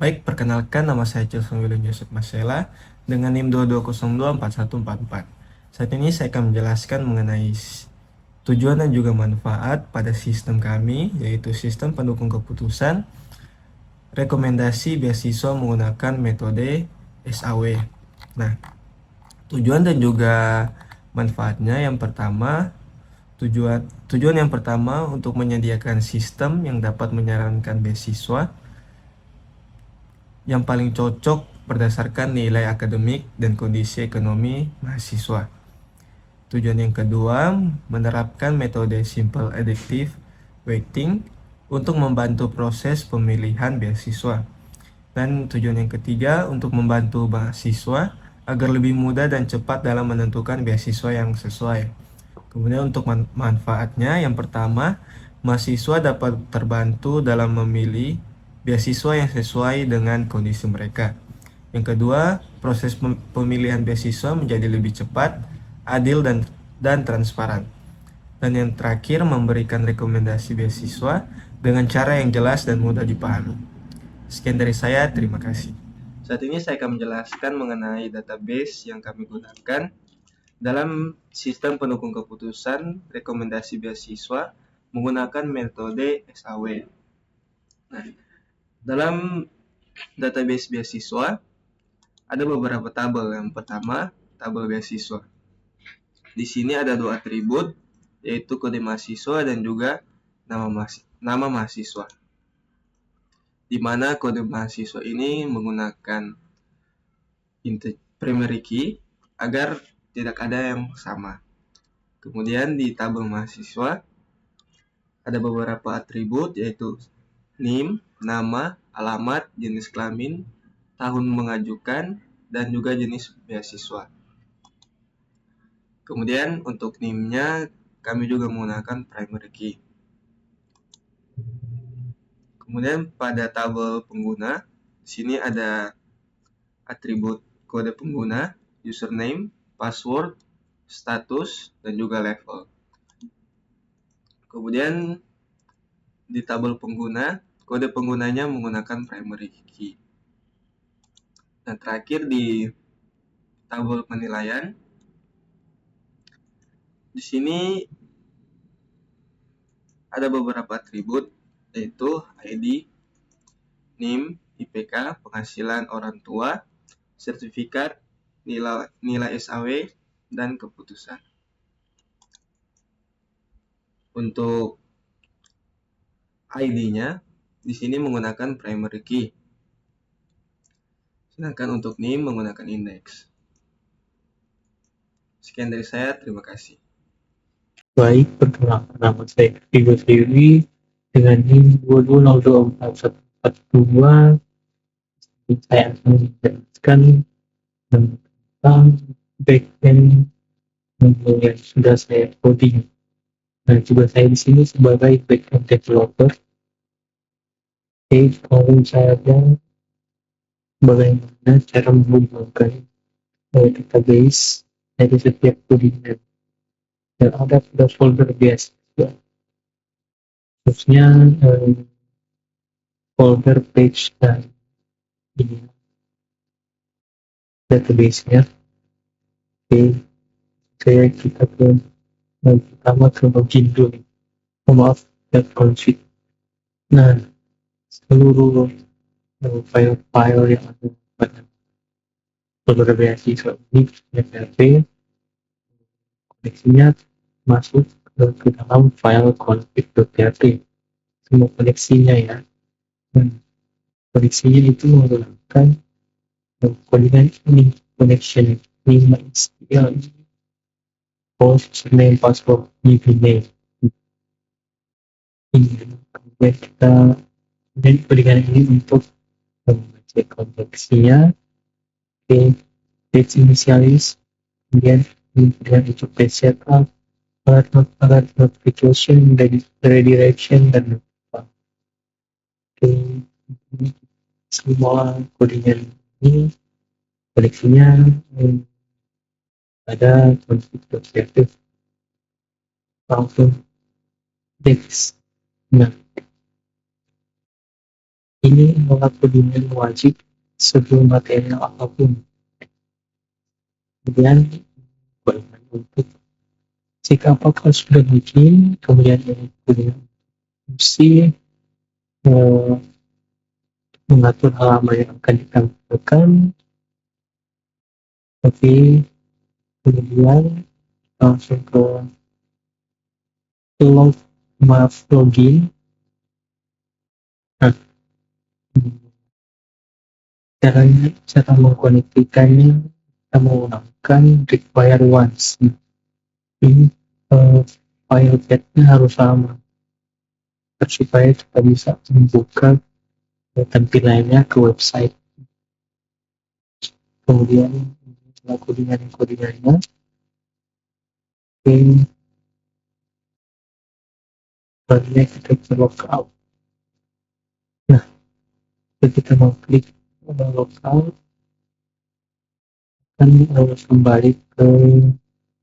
Baik, perkenalkan nama saya Chilson William Joseph Masela dengan NIM 22024144. Saat ini saya akan menjelaskan mengenai tujuan dan juga manfaat pada sistem kami, yaitu sistem pendukung keputusan, rekomendasi beasiswa menggunakan metode SAW. Nah, tujuan dan juga manfaatnya yang pertama, tujuan yang pertama untuk menyediakan sistem yang dapat menyarankan beasiswa yang paling cocok berdasarkan nilai akademik dan kondisi ekonomi mahasiswa. Tujuan yang kedua, menerapkan metode simple additive weighting untuk membantu proses pemilihan beasiswa. Dan tujuan yang ketiga, untuk membantu mahasiswa agar lebih mudah dan cepat dalam menentukan beasiswa yang sesuai. Kemudian untuk manfaatnya, yang pertama, mahasiswa dapat terbantu dalam memilih beasiswa yang sesuai dengan kondisi mereka. Yang kedua, proses pemilihan beasiswa menjadi lebih cepat, adil, dan transparan. Dan yang terakhir, memberikan rekomendasi beasiswa dengan cara yang jelas dan mudah dipahami. Sekian dari saya, terima kasih. Saat ini saya akan menjelaskan mengenai database yang kami gunakan dalam sistem pendukung keputusan rekomendasi beasiswa menggunakan metode SAW. Nah, dalam database beasiswa ada beberapa tabel. Yang pertama, tabel beasiswa. Di sini ada dua atribut, yaitu kode mahasiswa dan juga nama mahasiswa. Di mana kode mahasiswa ini menggunakan primary key agar tidak ada yang sama. Kemudian di tabel mahasiswa ada beberapa atribut, yaitu NIM, nama, alamat, jenis kelamin, tahun mengajukan, dan juga jenis beasiswa. Kemudian untuk NIM-nya kami juga menggunakan primary key. Kemudian pada tabel pengguna, di sini ada atribut kode pengguna, username, password, status, dan juga level. Kemudian di tabel pengguna, kode penggunanya menggunakan primary key. Dan terakhir di tabel penilaian, di sini ada beberapa atribut, yaitu ID, NIM, IPK, penghasilan orang tua, sertifikat, nilai SAW, dan keputusan. Untuk ID-nya, di sini menggunakan primary key. Sedangkan untuk NIM menggunakan index. Sekian dari saya, terima kasih. Baik, perkenalkan nama saya Vigo Dewi dengan NIM 22024142. Saya akan menjelaskan tentang backend yang sudah saya coding. Nah, tugas saya di sini sebagai backend developer. Oke, kalau saya bagaimana cara menghubungkan database dari setiap codingan. Dan ada folder beasiswa, khususnya folder page dan ini database-nya. Oke, kita pertama ke login dulu. Maaf, config. Nah, seluruh file-file yang ada pada folder beasiswa ini PHP koneksinya masuk ke dalam file config.php. Semua koneksinya ya. Dan koneksinya itu menggunakan codingan ini, connection ini MySQL, host name, password, username. Kemudian kita codingan ini untuk mengecek koneksinya. Oke, page initialize, kemudian itu page setup, alert notification, redirection, dan oke, semua codingan ini koneksinya ada config.php langsung next. Nah, ini adalah kodimen wajib sebelum material apapun. Kemudian kodimen untuk jika apakah sudah bikin, kemudian ini kodimen fungsi mengatur halaman yang akan ditampilkan. Oke, kemudian langsung ke login. Nah, cara mengkonektikannya kita menggunakan require once. Ini file path-nya harus sama supaya kita bisa membuka tampilannya ke website. Kemudian kodingannya. Oke, selanjutnya kita ke logout. Nah, kita mau klik logout, kan harus kembali ke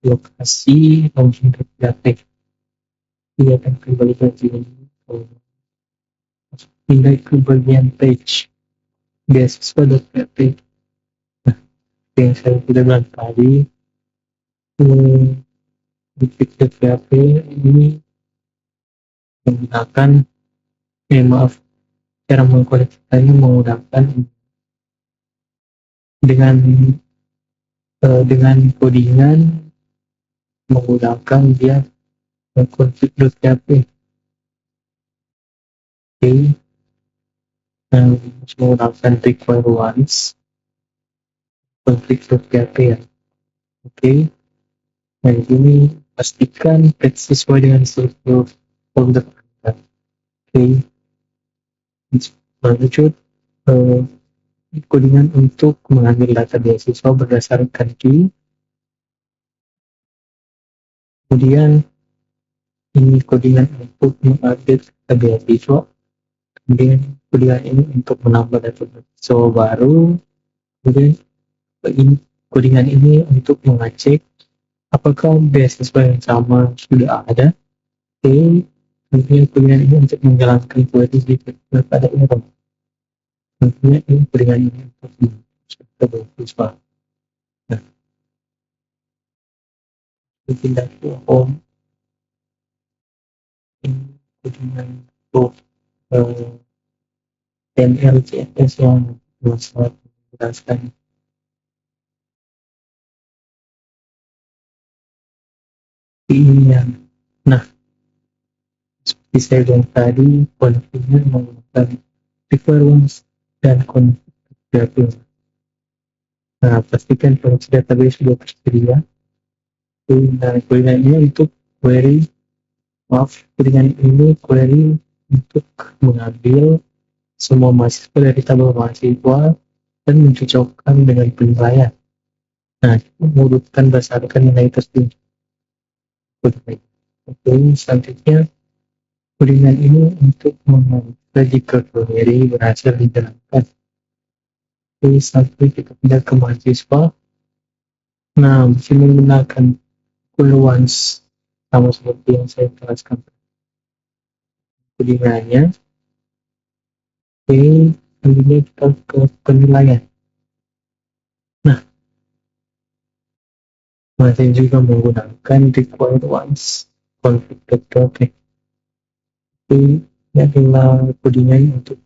lokasi launching PHP. Dia akan kembali ke sini. Pindah ke bagian page beasiswa.php. Nah, yang saya sudah bilang tadi, di PHP ini menggunakan cara mengkoneksikannya menggunakan dengan codingan menggunakan dia config.php. Oke, menggunakan require once config.php ya. Oke, nah ini pastikan text sesuai dengan struktur folder Anda. Oke, lanjut codingan untuk mengambil data beasiswa berdasarkan key. Kemudian ini codingan untuk mengupdate data beasiswa. Kemudian codingan ini untuk menambah data beasiswa baru. Kemudian ini codingan ini untuk mengecek apakah beasiswa yang sama sudah ada. Oke, kemudian codingan ini untuk menjalankan query pada error. Tentunya ini codingan ini untuk data beasiswa. Nah, pindah ke home. Ini codingan untuk HTML CSS yang sangat menjelaskan. Ini yang, nah, seperti saya bilang tadi, konfignya menggunakan require once dan config. Nah, pastikan koneksi database sudah tersedia. Nah, codingan ini untuk query untuk mengambil semua mahasiswa dari tabel mahasiswa dan mencocokkan dengan penilaian. Nah, mengurutkan berdasarkan nilai tersebut. Oke, selanjutnya codingan ini untuk menganalisa jika query berhasil dijalankan. Oke, selanjutnya kita pindah ke mahasiswa. Nah, bisa menggunakan query once sama seperti yang saya jelaskan. Codingannya. Oke, selanjutnya kita ke penilaian. Nah, masih juga menggunakan require once config.php. Ini adalah codingan untuk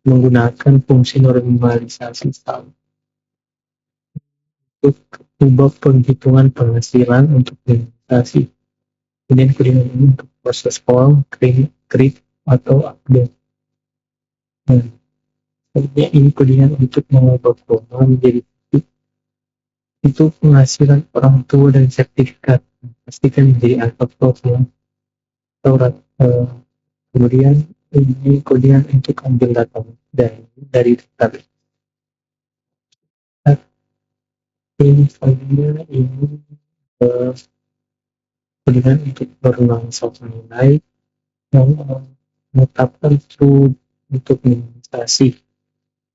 menggunakan fungsi normalisasi sum untuk ubah penghitungan penghasilan untuk investasi. Kemudian codingan ini untuk proses form, create atau update. Nah, selanjutnya ini codingan untuk mengubah form menjadi untuk penghasilan orang tua dan sertifikat. Pastikan menjadi angka profil atau kemudian ini codingan untuk ambil data dari database. Ini selanjutnya ini codingan untuk berulang suatu nilai yang menetapkan true untuk investasi.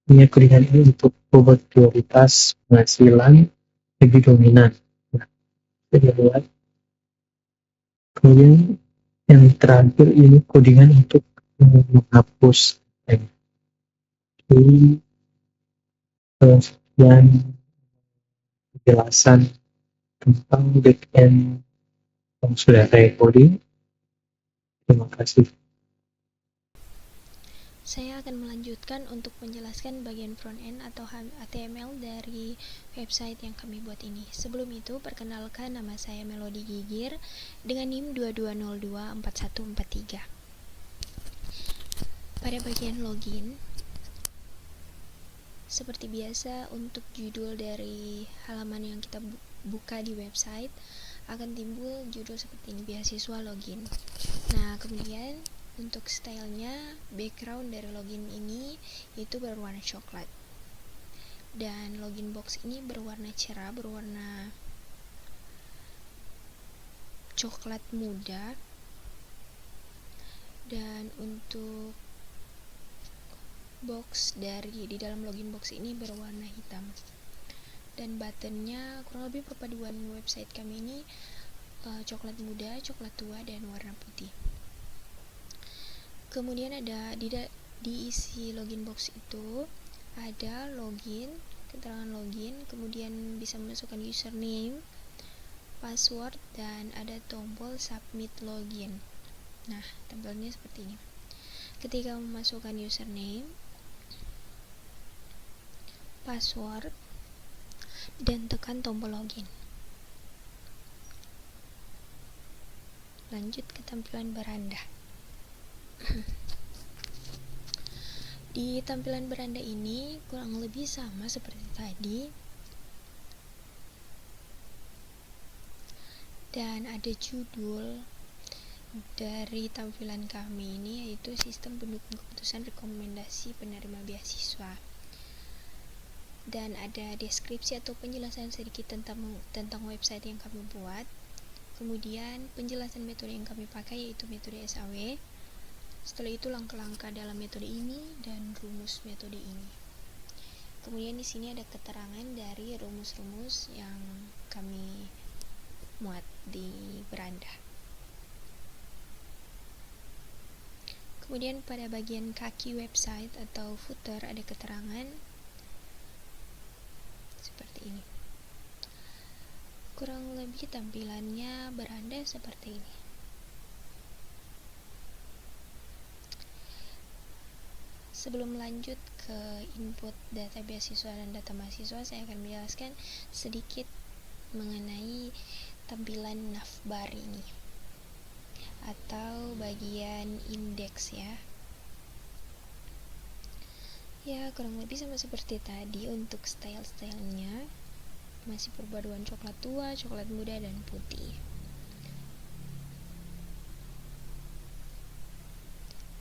Ini codingan ini untuk membuat prioritas penghasilan lebih dominan. Nah, kita lihat. Kemudian Yang terakhir ini codingan untuk menghapus Jadi, sekian penjelasan tentang backend yang sudah saya coding. Terima kasih. Saya akan melanjutkan untuk menjelaskan bagian front-end atau HTML dari website yang kami buat ini. Sebelum itu, perkenalkan nama saya Melody Gigir dengan NIM 22024143. Pada bagian login, seperti biasa untuk judul dari halaman yang kita buka di website akan timbul judul seperti ini, beasiswa login. Nah, kemudian untuk stylenya, background dari login ini itu berwarna coklat, dan login box ini berwarna cerah, berwarna coklat muda. Dan untuk box di dalam login box ini berwarna hitam, dan buttonnya kurang lebih perpaduan website kami ini coklat muda, coklat tua, dan warna putih. Kemudian ada di isi login box itu ada login, keterangan login, kemudian bisa memasukkan username, password, dan ada tombol submit login. Nah, tampilannya seperti ini. Ketika memasukkan username, password, dan tekan tombol login. Lanjut ke tampilan beranda. Di tampilan beranda ini kurang lebih sama seperti tadi, dan ada judul dari tampilan kami ini, yaitu sistem pendukung keputusan rekomendasi penerima beasiswa, dan ada deskripsi atau penjelasan sedikit tentang website yang kami buat. Kemudian penjelasan metode yang kami pakai yaitu metode SAW. Setelah itu langkah-langkah dalam metode ini dan rumus metode ini. Kemudian di sini ada keterangan dari rumus-rumus yang kami muat di beranda. Kemudian pada bagian kaki website atau footer ada keterangan seperti ini. Kurang lebih tampilannya beranda seperti ini. Sebelum lanjut ke input data beasiswa dan data mahasiswa, saya akan menjelaskan sedikit mengenai tampilan navbar ini atau bagian indeks ya. Ya, kurang lebih sama seperti tadi. Untuk stylenya masih perpaduan coklat tua, coklat muda, dan putih.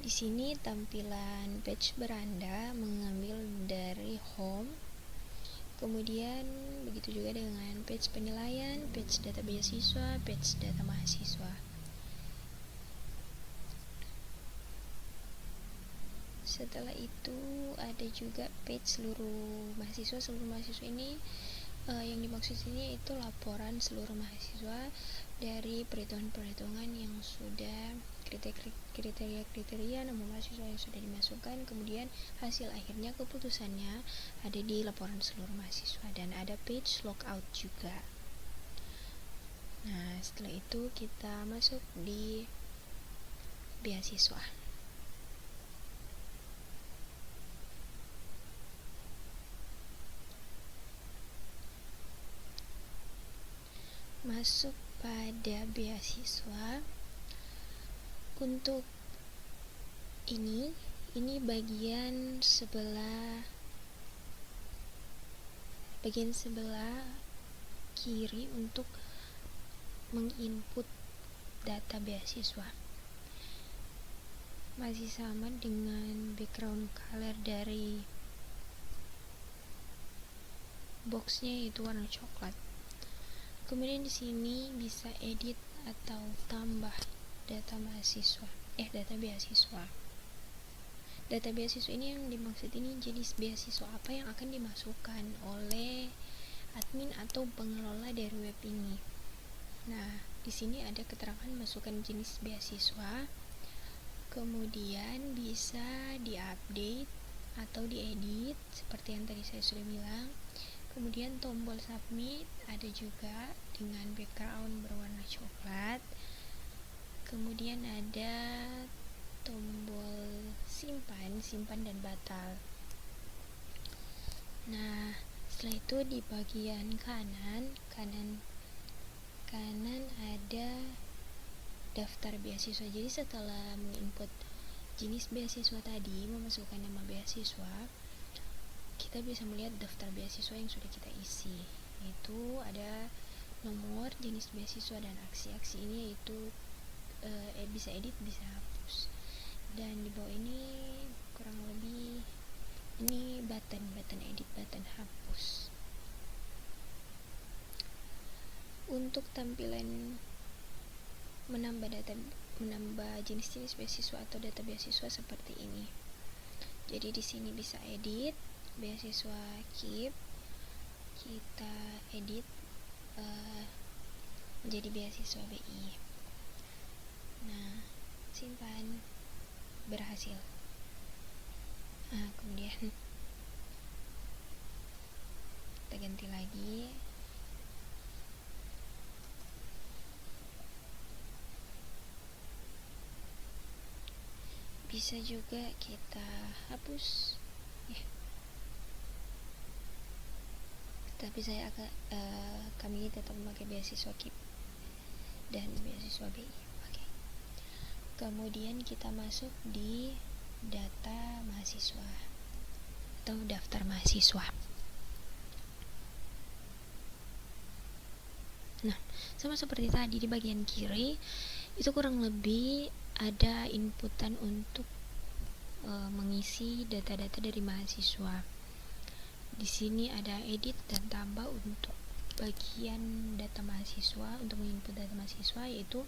Di sini tampilan page beranda mengambil dari home, kemudian begitu juga dengan page penilaian, page data beasiswa, page data mahasiswa. Setelah itu ada juga page seluruh mahasiswa. Seluruh mahasiswa ini yang dimaksud sini itu laporan seluruh mahasiswa dari perhitungan-perhitungan yang sudah kriteria nama mahasiswa yang sudah dimasukkan, kemudian hasil akhirnya keputusannya ada di laporan seluruh mahasiswa, dan ada page logout juga. Nah, setelah itu kita masuk di beasiswa. Masuk pada beasiswa. Untuk ini bagian sebelah kiri untuk menginput data beasiswa. Masih sama dengan background color dari boxnya, yaitu warna coklat. Kemudian di sini bisa edit atau tambah data mahasiswa, data beasiswa. Data beasiswa ini yang dimaksud ini jenis beasiswa apa yang akan dimasukkan oleh admin atau pengelola dari web ini. Nah, di sini ada keterangan masukkan jenis beasiswa, kemudian bisa diupdate atau diedit seperti yang tadi saya sudah bilang. Kemudian tombol submit ada juga dengan background berwarna coklat. Kemudian ada tombol simpan dan batal. Nah, setelah itu di bagian kanan ada daftar beasiswa. Jadi setelah menginput jenis beasiswa tadi, memasukkan nama beasiswa, kita bisa melihat daftar beasiswa yang sudah kita isi. Itu ada nomor, jenis beasiswa, dan aksi-aksi ini yaitu bisa edit, bisa hapus. Dan di bawah ini kurang lebih ini button edit, button hapus. Untuk tampilan menambah jenis-jenis beasiswa atau data beasiswa seperti ini. Jadi di sini bisa edit beasiswa KIP, kita edit menjadi beasiswa BI. Nah, simpan, berhasil. Kemudian kita ganti lagi. Bisa juga kita hapus ya. Tapi kami tetap memakai beasiswa KIP dan beasiswa BI. Oke. Kemudian kita masuk di data mahasiswa atau daftar mahasiswa. Nah, sama seperti tadi di bagian kiri itu kurang lebih ada inputan untuk mengisi data-data dari mahasiswa. Di sini ada edit dan tambah untuk bagian data mahasiswa. Untuk menginput data mahasiswa yaitu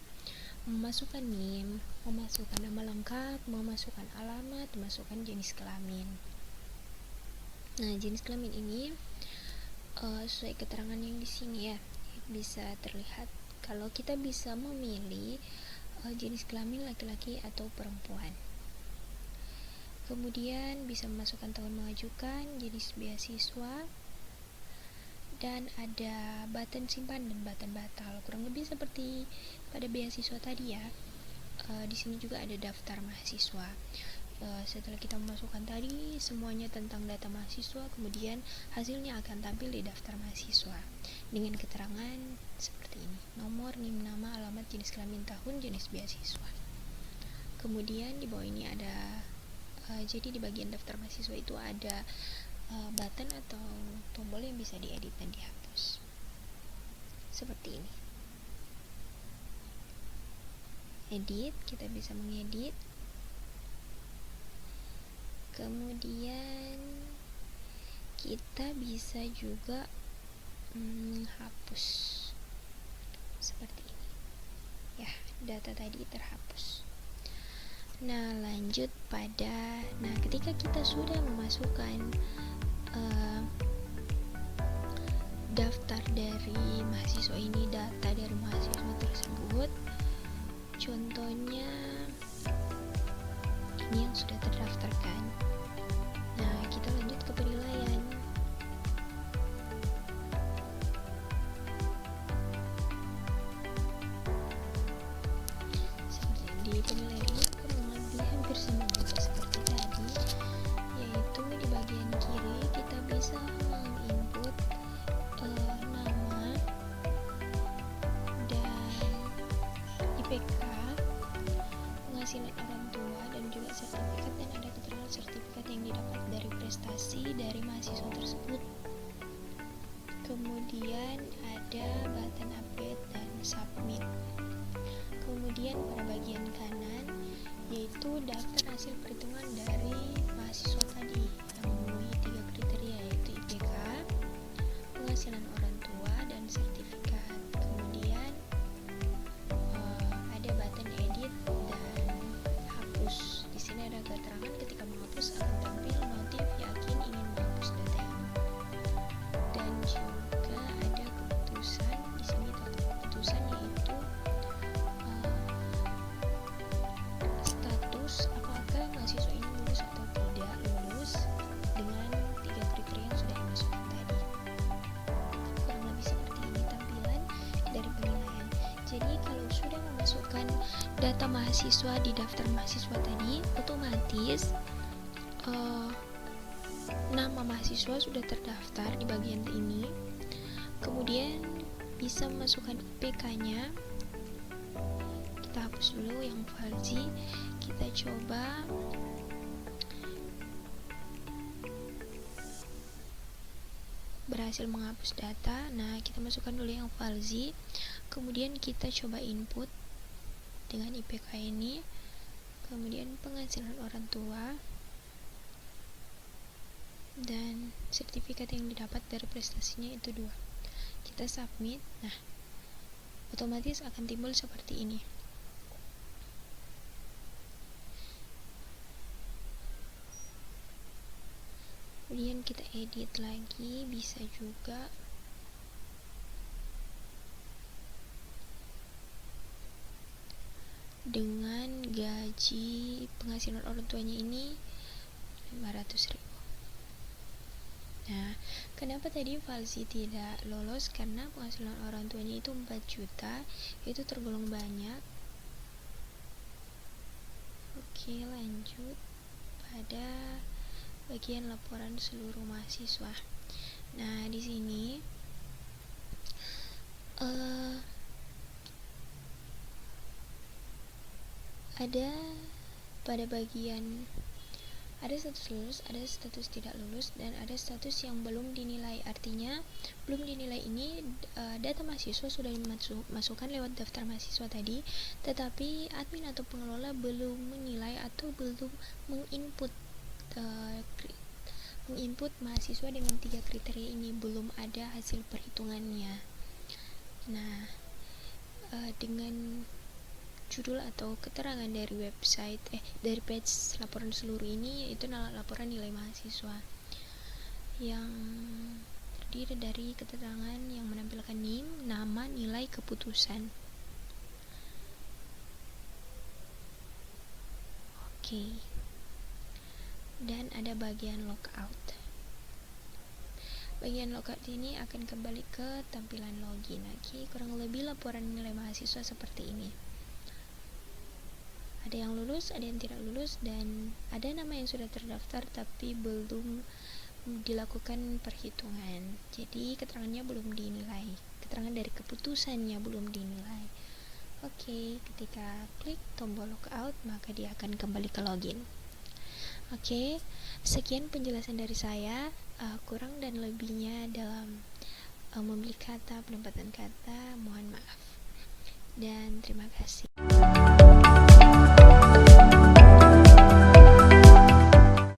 memasukkan NIM, memasukkan nama lengkap, memasukkan alamat, memasukkan jenis kelamin. Nah, jenis kelamin ini sesuai keterangan yang di sini ya, bisa terlihat kalau kita bisa memilih jenis kelamin laki-laki atau perempuan. Kemudian bisa memasukkan tahun mengajukan, jenis beasiswa, dan ada button simpan dan button batal. Kurang lebih seperti pada beasiswa tadi ya. Di sini juga ada daftar mahasiswa. Setelah kita memasukkan tadi semuanya tentang data mahasiswa, kemudian hasilnya akan tampil di daftar mahasiswa dengan keterangan seperti ini: nomor, NIM, nama, alamat, jenis kelamin, tahun, jenis beasiswa. Kemudian di bawah ini ada jadi di bagian daftar mahasiswa itu ada button atau tombol yang bisa diedit dan dihapus seperti ini. Edit, kita bisa mengedit. Kemudian kita bisa juga menghapus seperti ini ya, data tadi terhapus. Nah, lanjut pada ketika kita sudah memasukkan daftar dari mahasiswa ini, data dari mahasiswa tersebut, contohnya ini yang sudah terdaftarkan. Nah, kita lanjut ke penilaian. Seperti di penilaian ini kurang lebih hampir sama juga seperti tadi, yaitu di bagian kiri kita bisa menginput nama dan IPK, penghasilan orang tua, dan juga sertifikat, dan ada keterangan sertifikat yang didapat dari prestasi dari mahasiswa tersebut. Kemudian ada button update dan submit. Kemudian pada bagian kanan yaitu daftar hasil perhitungan dari mahasiswa tadi yang memenuhi 3 kriteria, yaitu IPK, penghasilan orang tua, dan sertifikat. Kemudian ada button edit dan hapus. Di sini ada keterangan ketika menghapus akan tampil notif yakin ingin menghapus data ini. Dan juga ada keputusan. Di sini terdapat keputusan yaitu memasukkan data mahasiswa di daftar mahasiswa tadi, otomatis nama mahasiswa sudah terdaftar di bagian ini. Kemudian bisa memasukkan IPK-nya. Kita hapus dulu yang Falzi. Kita coba berhasil menghapus data. Nah, kita masukkan dulu yang Falzi. Kemudian kita coba input dengan IPK ini. Kemudian penghasilan orang tua dan sertifikat yang didapat dari prestasinya itu 2. Kita submit. Nah, otomatis akan timbul seperti ini. Kemudian kita edit lagi, bisa juga. Dengan gaji penghasilan orang tuanya ini 500.000. Nah, kenapa tadi Falzi tidak lolos? Karena penghasilan orang tuanya itu 4 juta, itu tergolong banyak. Oke, lanjut pada bagian laporan seluruh mahasiswa. Nah, di sini ada pada bagian ada status lulus, ada status tidak lulus, dan ada status yang belum dinilai. Artinya belum dinilai ini data mahasiswa sudah dimasukkan lewat daftar mahasiswa tadi, tetapi admin atau pengelola belum menilai atau belum menginput mahasiswa dengan 3 kriteria ini, belum ada hasil perhitungannya. Nah, dengan judul atau keterangan dari website dari page laporan seluruh ini, yaitu laporan nilai mahasiswa yang terdiri dari keterangan yang menampilkan NIM, nama, nilai, keputusan. Oke. Dan ada bagian logout. Bagian logout ini akan kembali ke tampilan login lagi. Kurang lebih laporan nilai mahasiswa seperti ini. Ada yang lulus, ada yang tidak lulus, dan ada nama yang sudah terdaftar tapi belum dilakukan perhitungan. Jadi keterangannya belum dinilai. Keterangan dari keputusannya belum dinilai. Oke, ketika klik tombol logout, maka dia akan kembali ke login. Oke, sekian penjelasan dari saya. Kurang dan lebihnya dalam memilih kata, penempatan kata, mohon maaf. Dan terima kasih.